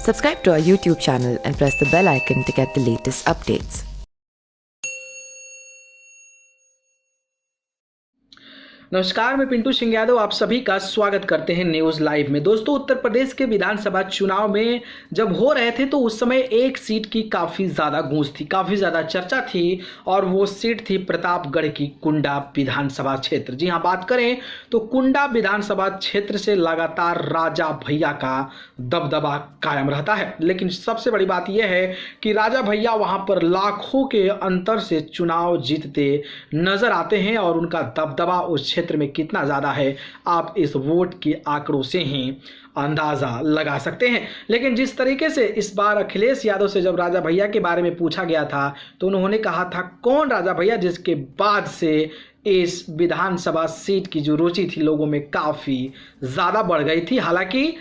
Subscribe to our YouTube channel and press the bell icon to get the latest updates. नमस्कार, मैं पिंटू सिंह यादव आप सभी का स्वागत करते हैं न्यूज़ लाइव में। दोस्तों, उत्तर प्रदेश के विधानसभा चुनाव में जब हो रहे थे तो उस समय एक सीट की काफ़ी ज़्यादा गूंज थी, काफ़ी ज़्यादा चर्चा थी और वो सीट थी प्रतापगढ़ की कुंडा विधानसभा क्षेत्र। जी हाँ, बात करें तो कुंडा विधानसभा क्षेत्र से लगातार राजा भैया का दबदबा कायम रहता है। लेकिन सबसे बड़ी बात यह है कि राजा भैया वहाँ पर लाखों के अंतर से चुनाव जीतते नजर आते हैं और उनका दबदबा उस क्षेत्र में कितना ज़्यादा है आप इस वोट के आंकड़ों से ही अंदाज़ा लगा सकते हैं। लेकिन जिस तरीके से इस बार अखिलेश यादव से जब राजा भैया के बारे में पूछा गया था तो उन्होंने कहा था कौन राजा भैया, जिसके बाद से इस विधानसभा सीट की जो रुचि थी लोगों में काफ़ी ज़्यादा बढ़ गई थी। हालांकि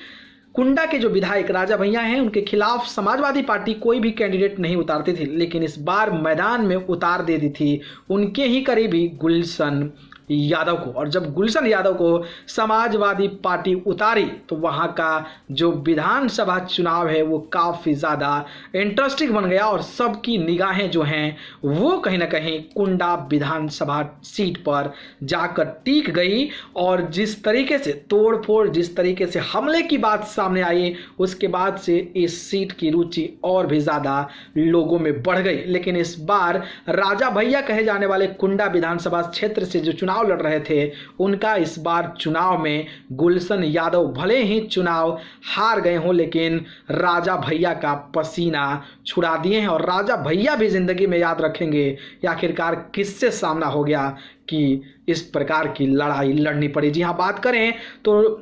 कुंडा के जो विधायक राजा भैया हैं उनके खिलाफ समाजवादी पार्टी कोई भी कैंडिडेट नहीं उतारती थी, लेकिन इस बार मैदान में उतार दे दी थी उनके ही करीबी गुलशन यादव को। और जब गुलशन यादव को समाजवादी पार्टी उतारी तो वहाँ का जो विधानसभा चुनाव है वो काफ़ी ज़्यादा इंटरेस्टिंग बन गया और सबकी निगाहें जो हैं वो कहीं ना कहीं कुंडा विधानसभा सीट पर जाकर टिक गई। और जिस तरीके से तोड़फोड़, जिस तरीके से हमले की बात सामने आई, उसके बाद से इस सीट की रुचि और भी ज़्यादा लोगों में बढ़ गई। लेकिन इस बार राजा भैया कहे जाने वाले कुंडा विधानसभा क्षेत्र से जो चुनाव लड़ रहे थे उनका इस बार चुनाव में गुलशन यादव भले ही चुनाव हार गए हों लेकिन राजा भैया का पसीना छुड़ा दिए हैं। और राजा भैया भी जिंदगी में याद रखेंगे कि आखिरकार किससे सामना हो गया कि इस प्रकार की लड़ाई लड़नी पड़ी। जी हाँ, बात करें तो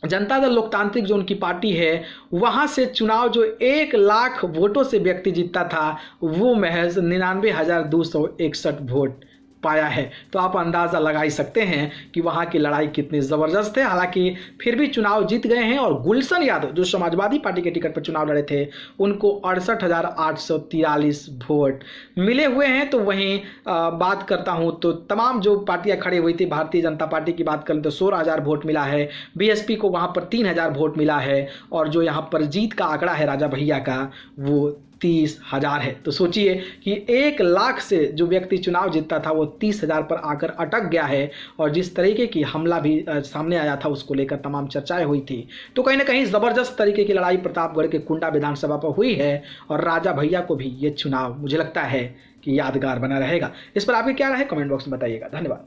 जनता दल लोकतांत्रिक जो उनकी पार्टी है वहाँ से चुनाव जो 1 लाख वोटों से व्यक्ति जीतता था वो महज 99,261 वोट पाया है। तो आप अंदाज़ा लगा ही सकते हैं कि वहाँ की लड़ाई कितनी ज़बरदस्त है। हालांकि फिर भी चुनाव जीत गए हैं और गुलशन यादव जो समाजवादी पार्टी के टिकट पर चुनाव लड़े थे उनको 68,843 वोट मिले हुए हैं। तो वहीं बात करता हूँ तो तमाम जो पार्टियां खड़ी हुई थी, भारतीय जनता पार्टी की बात करें तो 16,000 वोट मिला है, बीएसपी को वहाँ पर 3,000 वोट मिला है और जो यहाँ पर जीत का आंकड़ा है राजा भैया का वो 30,000 है। तो सोचिए कि 1 लाख से जो व्यक्ति चुनाव जीतता था वो 30,000 पर आकर अटक गया है। और जिस तरीके की हमला भी सामने आया था उसको लेकर तमाम चर्चाएं हुई थी। तो कहीं ना कहीं ज़बरदस्त तरीके की लड़ाई प्रतापगढ़ के कुंडा विधानसभा पर हुई है और राजा भैया को भी ये चुनाव मुझे लगता है कि यादगार बना रहेगा। इस पर आपकी क्या राय है कमेंट बॉक्स में बताइएगा। धन्यवाद।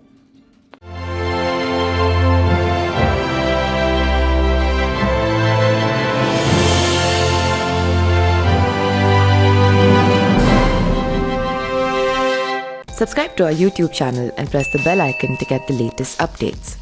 Subscribe to our YouTube channel and press the bell icon to get the latest updates.